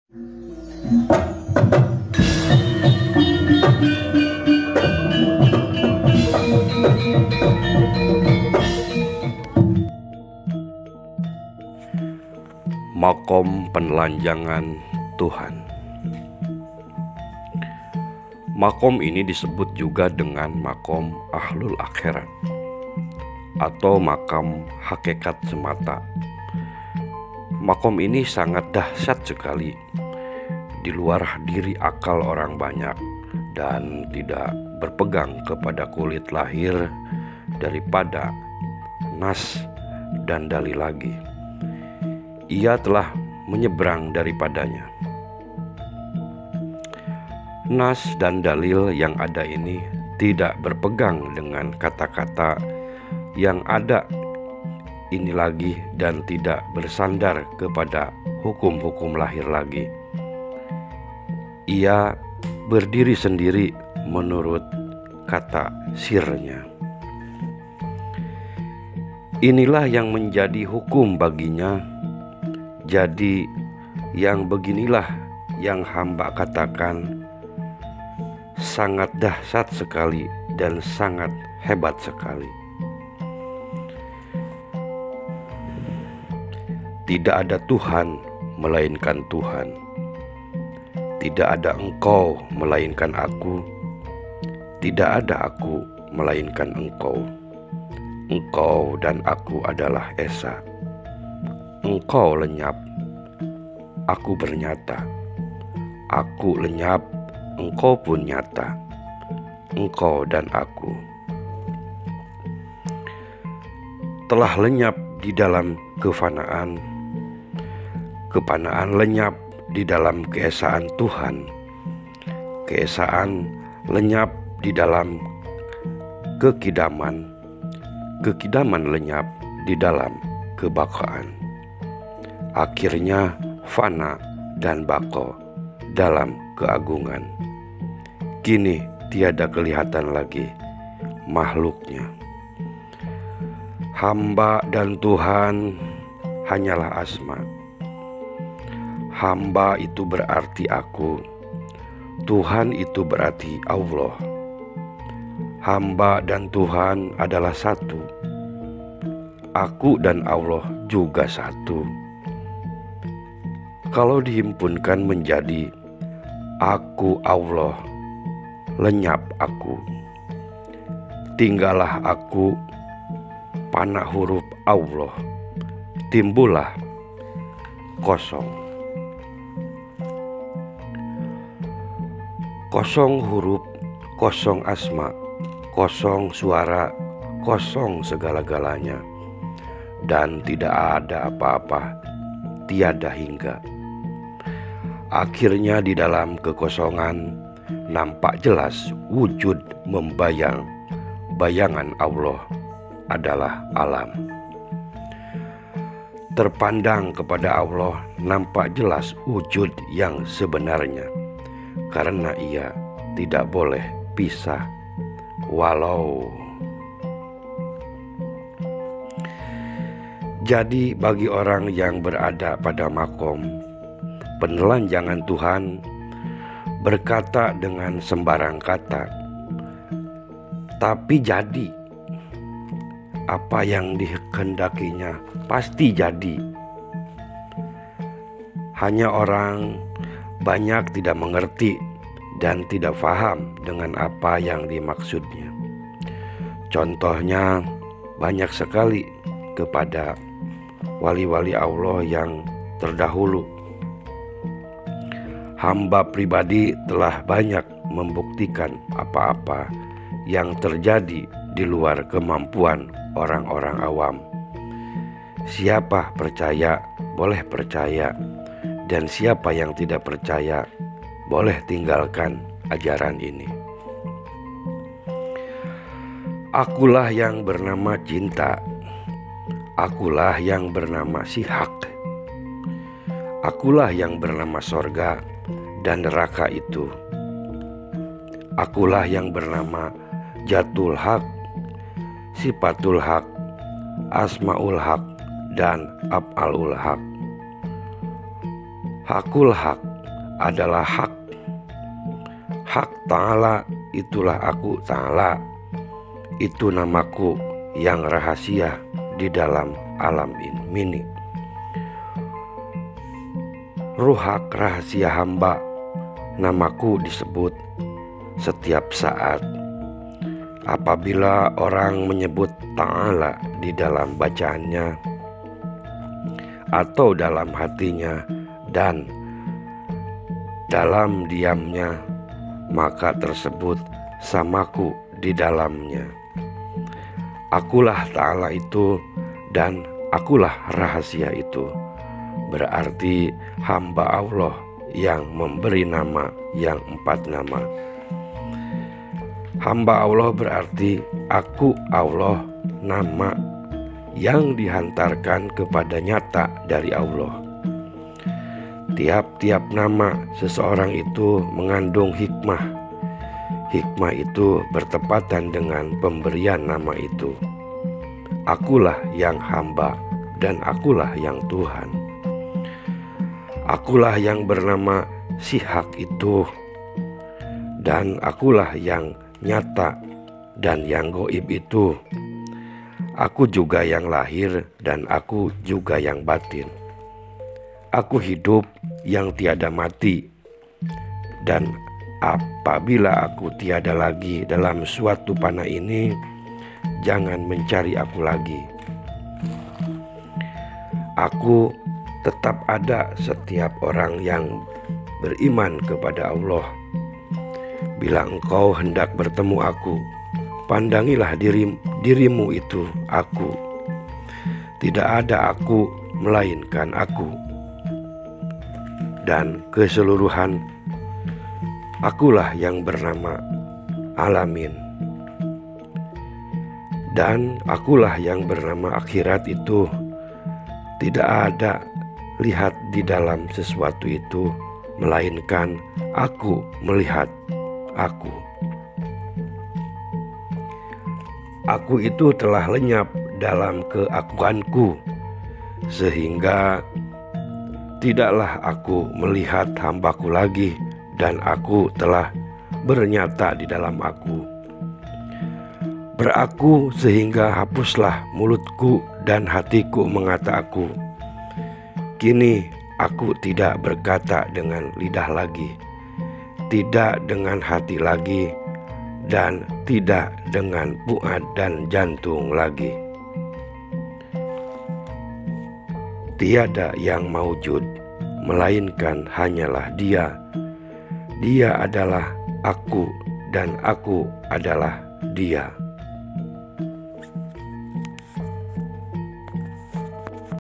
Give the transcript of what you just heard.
Makom penelanjangan Tuhan. Makom ini disebut juga dengan makom ahlul akhirat atau makam hakikat semata. Makom ini sangat dahsyat sekali, di luar diri akal orang banyak, dan tidak berpegang kepada kulit lahir daripada nas dan dalil lagi. Ia telah menyeberang daripadanya. Nas dan dalil yang ada ini tidak berpegang dengan kata-kata yang ada ini lagi, dan tidak bersandar kepada hukum-hukum lahir lagi. Ia berdiri sendiri menurut kata sirnya. Inilah yang menjadi hukum baginya. Jadi yang beginilah yang hamba katakan sangat dahsyat sekali dan sangat hebat sekali. Tidak ada Tuhan melainkan Tuhan. Tidak ada engkau melainkan aku. Tidak ada aku melainkan engkau. Engkau dan aku adalah esa. Engkau lenyap, aku bernyata. Aku lenyap, engkau pun nyata. Engkau dan aku telah lenyap di dalam kefanaan. Kefanaan lenyap di dalam keesaan Tuhan. Keesaan lenyap di dalam kekidaman. Kekidaman lenyap di dalam kebakaan. Akhirnya fana dan bako dalam keagungan. Kini tiada kelihatan lagi makhluknya. Hamba dan Tuhan hanyalah asma. Hamba itu berarti aku. Tuhan itu berarti Allah. Hamba dan Tuhan adalah satu. Aku dan Allah juga satu. Kalau dihimpunkan menjadi aku Allah, lenyap aku. Tinggallah aku, panah huruf Allah, timbullah kosong. Kosong huruf, kosong asma, kosong suara, kosong segala-galanya. Dan tidak ada apa-apa, tiada hingga. Akhirnya di dalam kekosongan nampak jelas wujud membayang. Bayangan Allah adalah alam. Terpandang kepada Allah nampak jelas wujud yang sebenarnya, karena ia tidak boleh pisah. Walau jadi bagi orang yang berada pada makom penelanjangan Tuhan, berkata dengan sembarang kata, tapi jadi apa yang dikehendakinya pasti jadi. Hanya orang banyak tidak mengerti dan tidak paham dengan apa yang dimaksudnya. Contohnya banyak sekali kepada wali-wali Allah yang terdahulu. Hamba pribadi telah banyak membuktikan apa-apa yang terjadi di luar kemampuan orang-orang awam. Siapa percaya boleh percaya, dan siapa yang tidak percaya boleh tinggalkan ajaran ini. Akulah yang bernama cinta. Akulah yang bernama Sihak. Akulah yang bernama sorga dan neraka itu. Akulah yang bernama Jatul Haq, Sifatul Haq, Asmaul Haq, dan Af'alul Haq. Hakul Haq adalah hak. Hak Ta'ala, itulah aku Ta'ala. Itu namaku yang rahasia di dalam alam ini. Ruhak rahasia hamba, namaku disebut setiap saat. Apabila orang menyebut Ta'ala di dalam bacaannya atau dalam hatinya dan dalam diamnya, maka tersebut samaku di dalamnya. Akulah Ta'ala itu dan akulah rahasia itu. Berarti hamba Allah yang memberi nama yang 4 nama. Hamba Allah berarti aku Allah, nama yang dihantarkan kepada nyata dari Allah. Tiap-tiap nama seseorang itu mengandung hikmah. Hikmah itu bertepatan dengan pemberian nama itu. Akulah yang hamba dan akulah yang Tuhan. Akulah yang bernama Sihak itu, dan akulah yang nyata dan yang goib itu. Aku juga yang lahir dan aku juga yang batin. Aku hidup yang tiada mati, dan apabila aku tiada lagi dalam suatu panah ini, jangan mencari aku lagi. Aku tetap ada setiap orang yang beriman kepada Allah. Bila engkau hendak bertemu aku, pandangilah dirimu itu aku. Tidak ada aku melainkan aku. Dan keseluruhan akulah yang bernama Alamin. Dan akulah yang bernama akhirat itu. Tidak ada lihat di dalam sesuatu itu, melainkan aku melihat aku. Aku itu telah lenyap dalam keakuanku, sehingga tidaklah aku melihat hambaku lagi, dan aku telah bernyata di dalam aku. Beraku sehingga hapuslah mulutku dan hatiku mengata aku. Kini aku tidak berkata dengan lidah lagi, tidak dengan hati lagi, dan tidak dengan fuad dan jantung lagi. Tiada yang maujud, melainkan hanyalah Dia. Dia adalah aku dan aku adalah Dia.